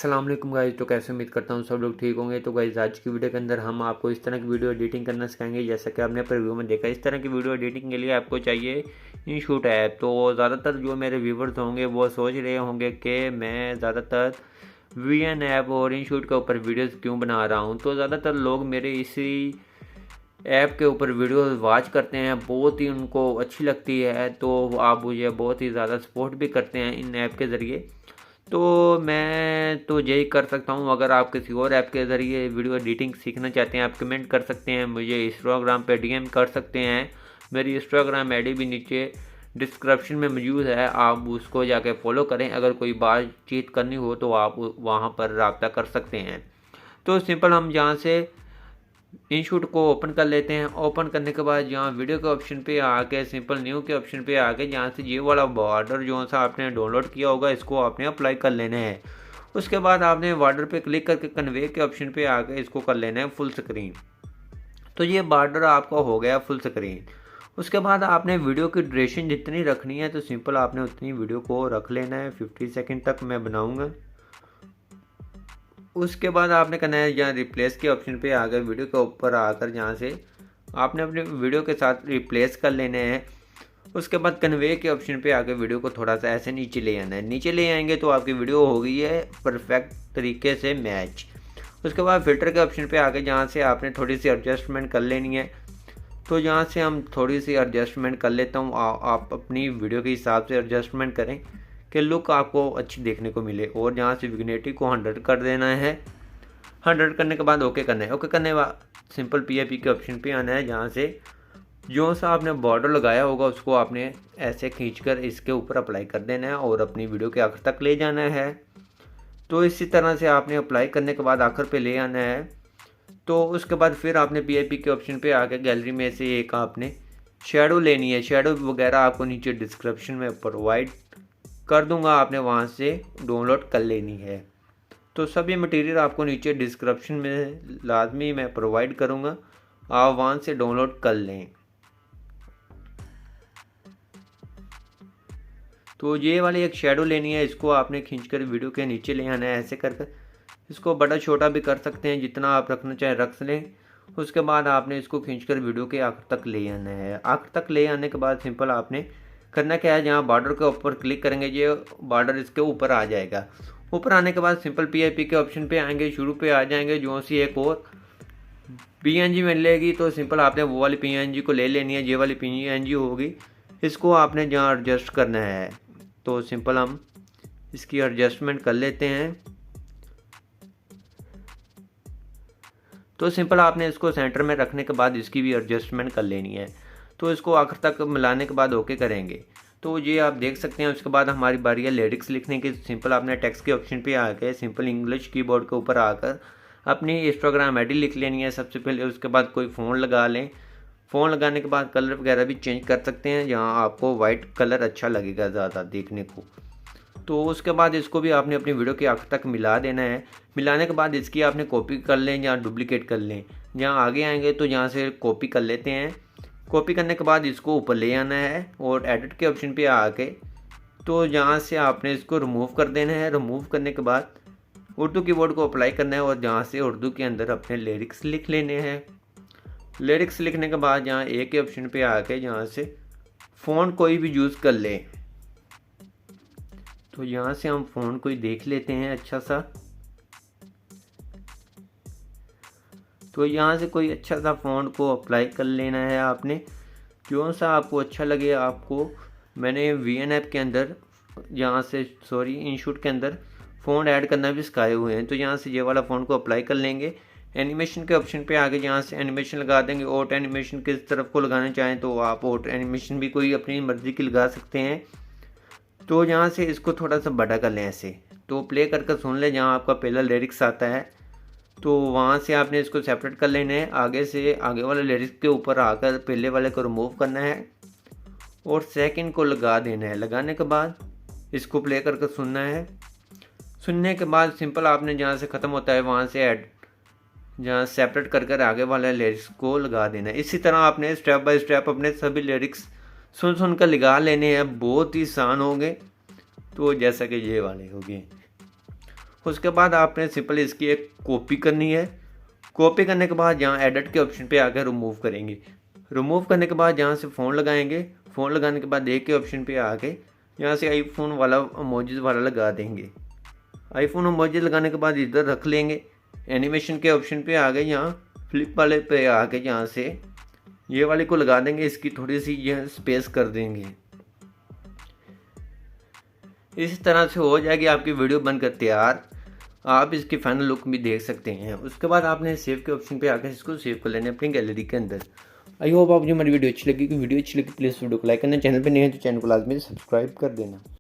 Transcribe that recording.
अस्सलाम वालेकुम गाइस। तो कैसे उम्मीद करता हूँ सब लोग ठीक होंगे। तो गाइस आज की वीडियो के अंदर हम आपको इस तरह की वीडियो एडिटिंग करना सिखाएंगे। जैसा कि आपने प्रीव्यू में देखा, इस तरह की वीडियो एडिटिंग के लिए आपको चाहिए इनशूट ऐप। तो ज़्यादातर जो मेरे व्यूवर्स होंगे वो सोच रहे होंगे कि मैं ज़्यादातर वीएन ऐप और इनशूट के ऊपर वीडियोज़ क्यों बना रहा हूँ। तो ज़्यादातर लोग मेरे इसी ऐप के ऊपर वीडियो वॉच करते हैं, बहुत ही उनको अच्छी लगती है। तो आप मुझे बहुत ही ज़्यादा सपोर्ट भी करते हैं इन ऐप के ज़रिए। तो मैं तो यही कर सकता हूँ। अगर आप किसी और ऐप के ज़रिए वीडियो एडिटिंग सीखना चाहते हैं, आप कमेंट कर सकते हैं, मुझे इंस्टाग्राम पे डीएम कर सकते हैं। मेरी इंस्टाग्राम आईडी भी नीचे डिस्क्रिप्शन में मौजूद है, आप उसको जाके फॉलो करें। अगर कोई बातचीत करनी हो तो आप वहाँ पर रब्ता कर सकते हैं। तो सिंपल हम यहाँ से इनशूट को ओपन कर लेते हैं। ओपन करने के बाद यहाँ वीडियो के ऑप्शन पे आके सिंपल न्यू के ऑप्शन पे आके यहाँ से ये वाला बॉर्डर जो सा आपने डाउनलोड किया होगा इसको आपने अप्लाई कर लेना है। उसके बाद आपने बॉर्डर पे क्लिक करके कन्वे के ऑप्शन पे आके इसको कर लेना है फुल स्क्रीन। तो ये बॉर्डर आपका हो गया फुल स्क्रीन। उसके बाद आपने वीडियो की ड्यूरेशन जितनी रखनी है तो सिंपल आपने उतनी वीडियो को रख लेना है। 50 सेकेंड तक मैं बनाऊँगा। उसके बाद आपने करना है यहाँ रिप्लेस के ऑप्शन पे आकर वीडियो के ऊपर आकर यहाँ से आपने अपने वीडियो के साथ रिप्लेस कर लेने हैं। उसके बाद कन्वे के ऑप्शन पे आकर वीडियो को थोड़ा सा ऐसे नीचे ले आना है। नीचे ले आएंगे तो आपकी वीडियो हो गई है परफेक्ट तरीके से मैच। उसके बाद फिल्टर के ऑप्शन पे आके जहाँ से आपने थोड़ी सी एडजस्टमेंट कर लेनी है। तो यहाँ से हम थोड़ी सी एडजस्टमेंट कर लेता हूँ। आप अपनी वीडियो के हिसाब से एडजस्टमेंट करें कि लुक आपको अच्छी देखने को मिले। और यहाँ से विग्नेटी को 100 कर देना है। 100 करने के बाद ओके करना है। ओके करने के बाद सिंपल पीएपी के ऑप्शन पे आना है। जहाँ से जो सा आपने बॉर्डर लगाया होगा उसको आपने ऐसे खींचकर इसके ऊपर अप्लाई कर देना है और अपनी वीडियो के आखिर तक ले जाना है। तो इसी तरह से आपने अप्लाई करने के बाद आखिर पे ले आना है। तो उसके बाद फिर आपने पीएपी के ऑप्शन पे आकर गैलरी में से एक आपने शेडो लेनी है। शेडो वगैरह आपको नीचे डिस्क्रिप्शन में प्रोवाइड कर दूंगा, आपने वहाँ से डाउनलोड कर लेनी है। तो सभी मटेरियल आपको नीचे डिस्क्रिप्शन में लाजमी मैं प्रोवाइड करूँगा, आप वहाँ से डाउनलोड कर लें। तो ये वाली एक शेडो लेनी है, इसको आपने खींचकर वीडियो के नीचे ले आना है ऐसे कर इसको बड़ा छोटा भी कर सकते हैं, जितना आप रखना चाहें रख लें। उसके बाद आपने इसको खींचकर वीडियो के आखिर तक ले आना है। आखिर तक ले आने के बाद सिंपल आपने करना क्या है, जहाँ बॉर्डर के ऊपर क्लिक करेंगे ये बॉर्डर इसके ऊपर आ जाएगा। ऊपर आने के बाद सिंपल पीआईपी के ऑप्शन पे आएंगे, शुरू पे आ जाएंगे। जो सी एक और पीएनजी मिलेगी तो सिंपल आपने वो वाली पीएनजी को ले लेनी है। ये वाली पीएनजी होगी, इसको आपने जहाँ एडजस्ट करना है। तो सिंपल हम इसकी एडजस्टमेंट कर लेते हैं। तो सिंपल आपने इसको सेंटर में रखने के बाद इसकी भी एडजस्टमेंट कर लेनी है। तो इसको आखिर तक मिलाने के बाद ओके करेंगे। तो ये आप देख सकते हैं। उसके बाद हमारी बारी है लिरिक्स लिखने की। सिंपल आपने टेक्स्ट के ऑप्शन पे आके सिंपल इंग्लिश कीबोर्ड के ऊपर आकर अपनी इंस्टाग्राम आईडी लिख लेनी है सबसे पहले। उसके बाद कोई फ़ोन लगा लें। फ़ोन लगाने के बाद कलर वगैरह भी चेंज कर सकते हैं, जहाँ आपको वाइट कलर अच्छा लगेगा ज़्यादा देखने को। तो उसके बाद इसको भी आपने अपनी वीडियो के आखिर तक मिला देना है। मिलाने के बाद इसकी आपने कॉपी कर लें या डुप्लीकेट कर लें। जहाँ आगे आएंगे तो यहाँ से कॉपी कर लेते हैं। कॉपी करने के बाद इसको ऊपर ले आना है और एडिट के ऑप्शन पे आके तो यहाँ से आपने इसको रिमूव कर देना है। रिमूव करने के बाद उर्दू कीबोर्ड को अप्लाई करना है और जहाँ से उर्दू के अंदर अपने लिरिक्स लिख लेने हैं। लिरिक्स लिखने के बाद यहाँ ए के ऑप्शन पे आके यहाँ से फ़ॉन्ट कोई भी यूज़ कर लें। तो यहाँ से हम फ़ॉन्ट कोई देख लेते हैं अच्छा सा। तो यहाँ से कोई अच्छा सा फ़ॉन्ट को अप्लाई कर लेना है आपने, जो सा आपको अच्छा लगे आपको। मैंने वीएन ऐप के अंदर यहाँ से इनशूट के अंदर फ़ॉन्ट ऐड करना भी सिखाए हुए हैं। तो यहाँ से ये वाला फ़ॉन्ट को अप्लाई कर लेंगे। एनिमेशन के ऑप्शन पे आगे यहाँ से एनिमेशन लगा देंगे। ओट एनिमेशन किस तरफ को लगाना चाहें तो आप ओट एनिमेशन भी कोई अपनी मर्ज़ी की लगा सकते हैं। तो यहाँ से इसको थोड़ा सा बड़ा कर लें ऐसे। तो प्ले करके सुन लें जहाँ आपका पहला लिरिक्स आता है। तो वहाँ से आपने इसको सेपरेट कर लेना है। आगे से आगे वाले लिरिक्स के ऊपर आकर पहले वाले को रिमूव करना है और सेकंड को लगा देना है। लगाने के बाद इसको प्ले करके सुनना है। सुनने के बाद सिंपल आपने जहाँ से ख़त्म होता है वहाँ से ऐड जहाँ सेपरेट कर आगे वाले लिरिक्स को लगा देना है। इसी तरह आपने स्टेप बाय स्टेप अपने सभी लिरिक्स सुन कर लगा लेने हैं। बहुत ही आसान होंगे। तो जैसा कि ये वाले हो गए। उसके बाद आपने सिंपल इसकी एक कॉपी करनी है। कॉपी करने के बाद यहाँ एडिट के ऑप्शन पे आकर रिमूव करेंगे। रिमूव करने के बाद यहाँ से फ़ोन लगाएंगे। फ़ोन लगाने के बाद एक के ऑप्शन पे आके यहाँ से आईफोन वाला इमोजीज वाला लगा देंगे। आईफोन इमोजी लगाने के बाद इधर रख लेंगे। एनिमेशन के ऑप्शन पे आ गए, यहाँ फ्लिप वाले पे आके यहाँ से ये वाले को लगा देंगे। इसकी थोड़ी सी यह स्पेस कर देंगे। इस तरह से हो जाएगी आपकी वीडियो बनकर तैयार। आप इसकी फाइनल लुक भी देख सकते हैं। उसके बाद आपने सेव के ऑप्शन पे आकर इसको सेव कर लेना अपनी गैलरी के अंदर। आई होप आपको हमारी वीडियो अच्छी लगी। वीडियो अच्छी लगी प्लीज़ वीडियो को लाइक करना। चैनल पे नहीं है तो चैनल को लाजमी सब्सक्राइब कर देना।